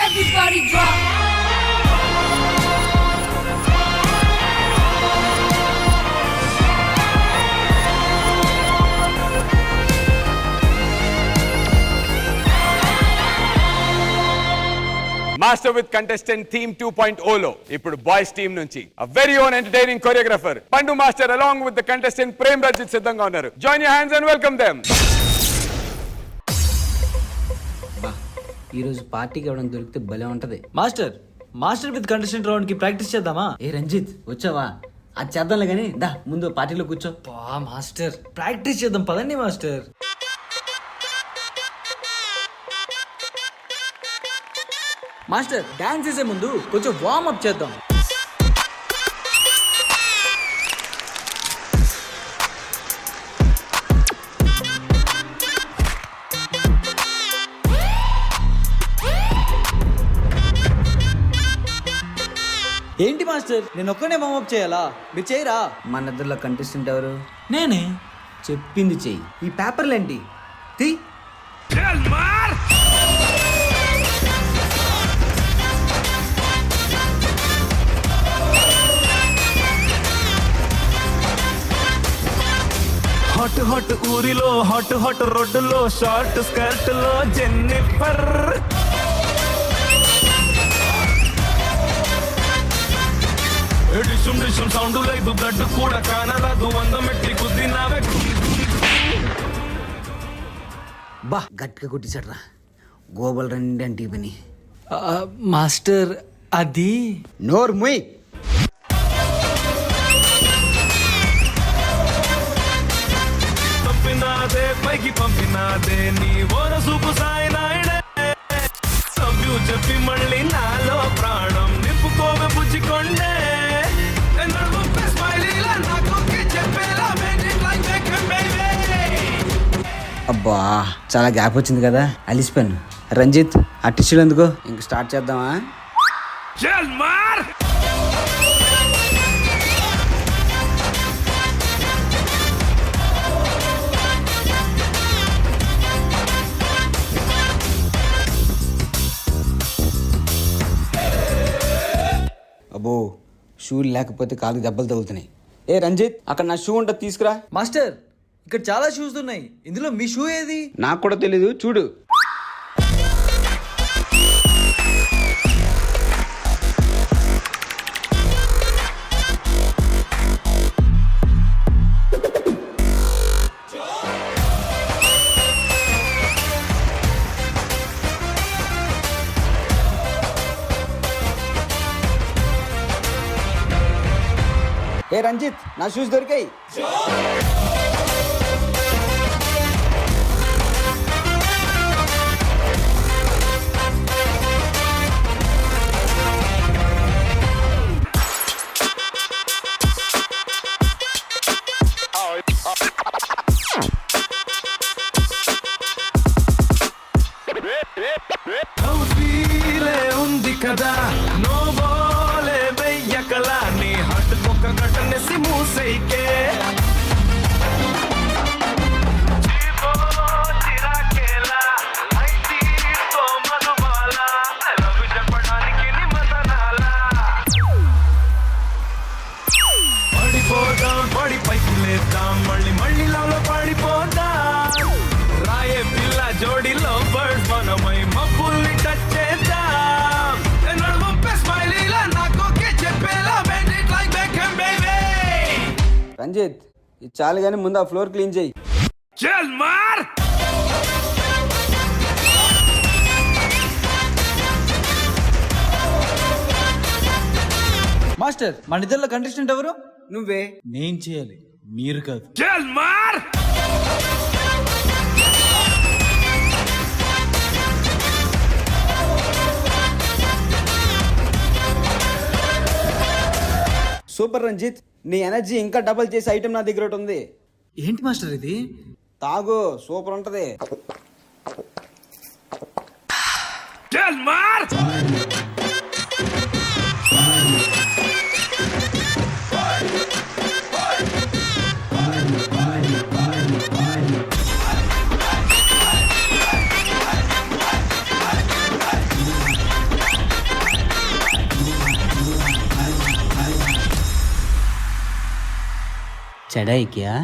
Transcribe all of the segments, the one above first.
Everybody drop. Master with contestant theme 2.0 లో ఇప్పుడు boys team నుంచి very own entertaining choreographer Pandu master along with the contestant Prem Rajith సిద్ధంగా ఉన్నారు. Join your hands and welcome them. ఈ రోజు పార్టీకి ఎవరైనా దొరికితే భలే ఉంటది. మాస్టర్ విత్ కంటెస్టెంట్ రౌండ్ కి ప్రాక్టీస్ చేద్దామా? ఏ రంజిత్ వచ్చావా? అది చేద్దాంలే కానీ దా ముందు పార్టీలో కూర్చో. మాస్టర్ ప్రాక్టీస్ చేద్దాం పదండి మాస్టర్. మాస్టర్ డాన్స్ చేసే ముందు కొంచెం వార్మ్ అప్ చేద్దాం. ఏంటి మాస్టర్ నేను ఒక్కనే వార్మ్ అప్ చేయాలా? మీరు చేయరా? మన ఇద్దరులో కంటెస్టెంట్ ఎవరు? నేనే. చెప్పింది చెయ్యి. ఈ పేపర్లు ఏంటి? తీ. హాట్ హాట్ ఊరిలో హాట్ హాట్ రోడ్డులో షార్ట్ స్కర్ట్ లో జెన్నిఫర్ డిషుమ్ డిషుమ్ సౌండ్ లేదు బ్లడ్ కూడా కానరాదు 100 మెట్టి కుద్దినావే. బా గట్టిగా కొట్టించడ్రా. గోబల్ రండి అంటే పని. మాస్టర్ అది నోర్ ముయ్. పంపినాదే పైకి పంపినాదే నీ ఓర సూపు సాయి నాయుడే. సభ్యు చెప్పి మళ్ళీ నాలో ప్రాణం నింపుకోవే బుజ్జికొండే. అబ్బా చాలా గ్యాప్ వచ్చింది కదా, అలిసిపోయాను. రంజిత్ ఆ టిష్యూలు ఎందుకు? ఇంక స్టార్ట్ చేద్దామా? చల్ మార్. అబ్బో షూలు లేకపోతే కాలు దెబ్బలు తగులుతున్నాయి. ఏ రంజిత్ అక్కడ నా షూ ఉంటుంది తీసుకురా. మాస్టర్ ఇక్కడ చాలా షూస్ ఉన్నాయి, ఇందులో మీ షూ ఏది? నాకు కూడా తెలీదు, చూడు. ఏ రంజిత్ నా షూస్ దొరికాయి. ఉంది కదా నో బోలే వెయ్యకలా నీ హట్ కుక్క కట్టనేసి మూసైకే. పడిపోదాం పడి పైకి లేద్దాం మళ్ళీ మళ్ళీ లవ్ లో పడిపోదాం. రాయే పిల్ల జోడిలో బర్డ్ మనమై మబ్బుల్ని టచ్ చేద్దాం. నడుముపై స్మైలీలా నాకు చెప్పేలా bend it like Beckham baby. Ranjith ఇది చాలు కానీ ముందు ఆ ఫ్లోర్ క్లీన్ చేయి. చల్ మార్. మాస్టర్ మన ఇద్దరిలో కంటెస్టెంట్ ఎవరు? నువ్వే. నేను చేయాలి, మీరు కాదు. చల్ మార్. సూపర్ రంజిత్, నీ ఎనర్జీ ఇంకా డబుల్ చేసే ఐటమ్ నా దగ్గర ఒకటి ఉంది. ఏంటి మాస్టర్ ఇది? తాగు, సూపర్ ఉంటది. చల్ మార్. చడాయి క్యా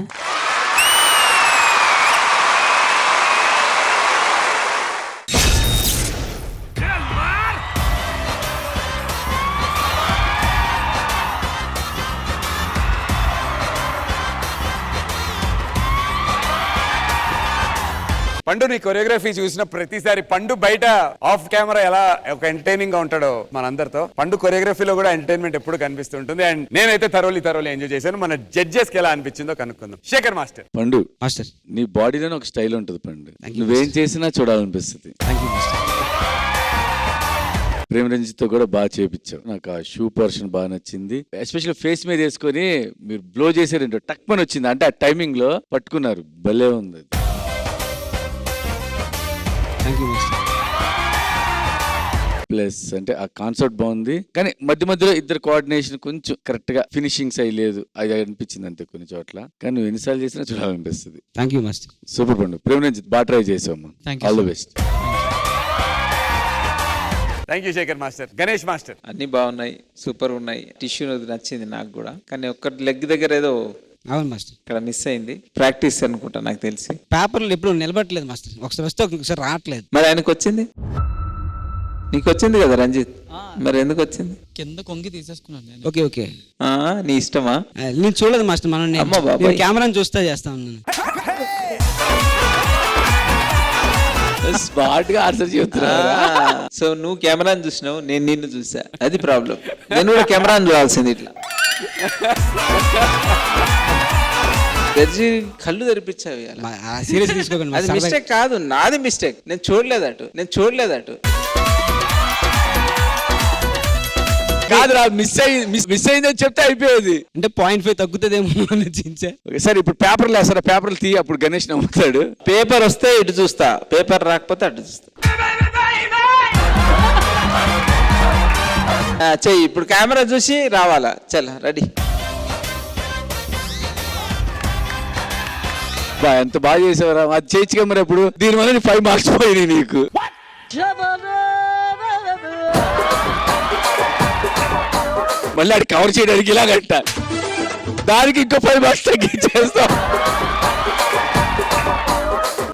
పండు నీ కొరియోగ్రఫీ చూసిన ప్రతిసారి పండు బయట ఆఫ్ కెమెరా ఎలా ఒక ఎంటర్టైనింగ్ గా ఉంటాడో మనందరితో పండు కొరియోగ్రఫీలో కూడా ఎంటర్టైన్మెంట్ ఎప్పుడు కనిపిస్తుంటుంది. అండ్ నేనైతే థరోలీ ఎంజాయ్ చేశాను. మన జడ్జెస్ కి ఎలా అనిపించిందో కనుక్కుందాం. శేఖర్ మాస్టర్. పండు మాస్టర్ నీ బాడీలోనే ఒక స్టైల్ ఉంటుంది పండు, నువ్వేం చేసినా చూడాలనిపిస్తుంది. ప్రేమ్ రంజిత్ తో కూడా బాగా చేపించావు. నాకు ఆ షూ పోర్షన్ బాగా నచ్చింది. ఎస్పెషల్లీ ఫేస్ మీద వేసుకొని మీరు బ్లో చేసారంటే టక్ పని వచ్చింది, అంటే ఆ టైమింగ్ లో పట్టుకున్నారు, భలే ఉంది. ప్లస్ అంటే ఆ కాన్సెప్ట్ బాగుంది, కానీ మధ్య మధ్యలో ఇద్దరు కోఆర్డినేషన్ కొంచెం కరెక్ట్ గా ఫినిషింగ్స్ అయ్యలేదు, అది అనిపించింది అంతే కొన్ని చోట్ల. కానీ నువ్వు ఎన్నిసార్లు చేసినా చూడాలనిపిస్తుంది. Thank you master. సూపర్ పండు. ప్రేమ్ రంజిత్ బాగా ట్రై చేసావు. All the best. Thank you Shekhar master. Ganesh master. అన్ని బాగున్నాయి, సూపర్ ఉన్నాయి. టిష్యూ నచ్చింది నాకు కూడా, కానీ ఒక్క లెగ్ దగ్గర ఏదో అవును మాస్టర్, ఇక్కడ మిస్ అయింది. ప్రాక్టీస్ అనుకుంటా నాకు తెలిసి. పేపర్లు ఎప్పుడు నిలబట్టలేదు మాస్టర్, ఒకసారి వస్తే ఒకసారి రావట్లేదు. మరి ఆయనకు వచ్చింది, నీకు వచ్చింది కదా రంజిత్, మరి ఎందుకు వచ్చింది? కింద కొంగి తీసేసుకున్నాను నేను. ఓకే ఓకే, నీ ఇష్టమా? నేను చూడలేదు మాస్టర్, మనం అమ్మ బాబాయ్. కెమెరాని చూస్తా చేస్తాను. స్మార్ట్ గా ఆన్సర్ చెప్తున్నా. సో నువ్వు కెమెరాని చూసినావు, నేను నిన్ను చూసా, అది ప్రాబ్లం. నేను కూడా కెమెరాని చూడాల్సింది. ఇట్లా కళ్ళు తెరిపించావు. సీరియస్ తీసుకోకండి, అది మిస్టేక్ కాదు, నాది మిస్టేక్. నేను చూడలేదటు. కాదురా, మిస్ అయిందని చెప్తే అయిపోయేది. అంటే 0.5 తగ్గుతుందేమో చించా. సరే ఇప్పుడు పేపర్లు వేస్తారా, పేపర్లు తీ, అప్పుడు గణేష్ నమ్ముతాడు. పేపర్ వస్తే ఇటు చూస్తా, పేపర్ రాకపోతే అటు చూస్తా. చెయ్యి, ఇప్పుడు కెమెరా చూసి రావాలా. చల్ రెడీ. ఎంత బాగా చేసేవారా, అది చేయొచ్చుగా మరి. అప్పుడు దీనివల్ల 5 మార్క్స్ పోయినాయి నీకు. మళ్ళీ అది కవర్ చేయడానికి ఇలాగంట, దానికి ఇంకో 5 మార్క్స్ తగ్గించేస్తాం.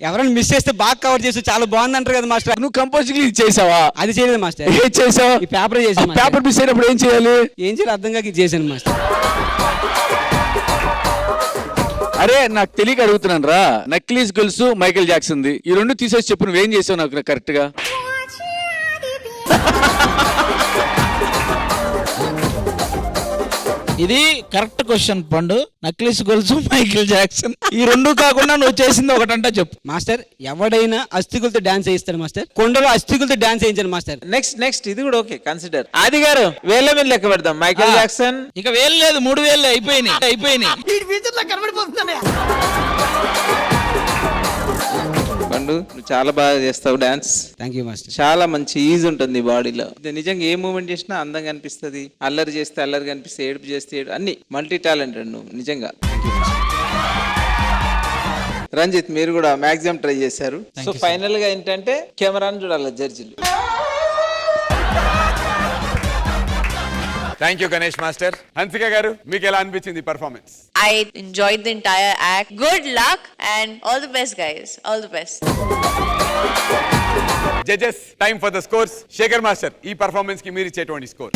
ఎవరైనా మిస్ చేస్తే బాగా కవర్ చేసి చాలా బాగుంది అంటారు కదా మాస్టర్. నువ్వు కంపోజింగ్ చేసావా? అది చేయలేదు మాస్టర్. ఏం చేసావు? ఈ పేపర్ చేసాను. పేపర్ మిస్ అయినప్పుడు ఏం చేయాలి? ఏం చేయాలి అర్థం కాక చేశాను మాస్టర్. అరే నాకు తెలియక అడుగుతున్నాను రా. నక్లీస్ గొలుసు మైకేల్ జాక్సన్ ది, ఈ రెండు తీసేసి చెప్పు, నువ్వేం చేసావు నాకు కరెక్ట్ గా? ఇది కరెక్ట్ క్వశ్చన్ పండు. నక్లీస్ గొలుసు మైకేల్ జాక్సన్, ఈ రెండు కాకుండా నువ్వు చేసింది ఒకటంటే చెప్పు. మాస్టర్ ఎవడైనా అస్థికులతో డాన్స్ చేయిస్తాడు మాస్టర్, కొండలో అస్థికులతో డాన్స్ చేయించాను మాస్టర్. నెక్స్ట్ ఇది కూడా ఓకే కన్సిడర్. ఆది గారు వేళ్ళ మీద లెక్క పెడదాం. మైకేల్ జాక్సన్ ఇక వేలు లేదు, 3 వేలు అయిపోయినాయి. పండు నువ్వు చాలా బాగా చేస్తావు డాన్స్. Thank you master. చాలా మంచి ఈజ్ ఉంటుంది బాడీలో. నిజంగా ఏ మూమెంట్ చేసినా అందంగా అనిపిస్తుంది. అల్లరి చేస్తే అల్లరి కనిపిస్తే, ఏడుపు చేస్తే అన్ని మల్టీ టాలెంటెడ్ నువ్వు నిజంగా. రంజిత్ మీరు కూడా మాక్సిమం ట్రై చేశారు. సో ఫైనల్ గా ఏంటంటే కెమెరాను చూడాలి జడ్జిలు. Thank you Ganesh master. Hansika garu, మీకు ఎలా అనిపించింది performance? I enjoyed the entire act. Good luck and all the best, guys. All the best. Judges, time for the scores. Shekhar master, ఈ పర్ఫార్మెన్స్ కి మీరు ఇచ్చేటువంటి score?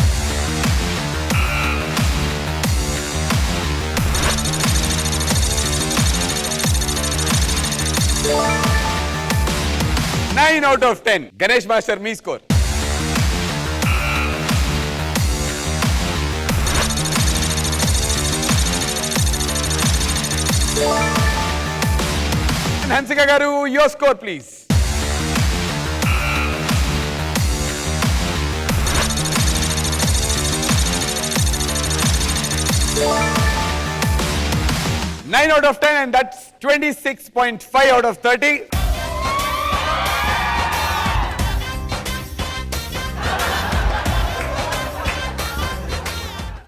9 out of 10. Ganesh master, మీ score? Hansika garu, your score please. Nine out of 10, and that's 26.5 out of 30.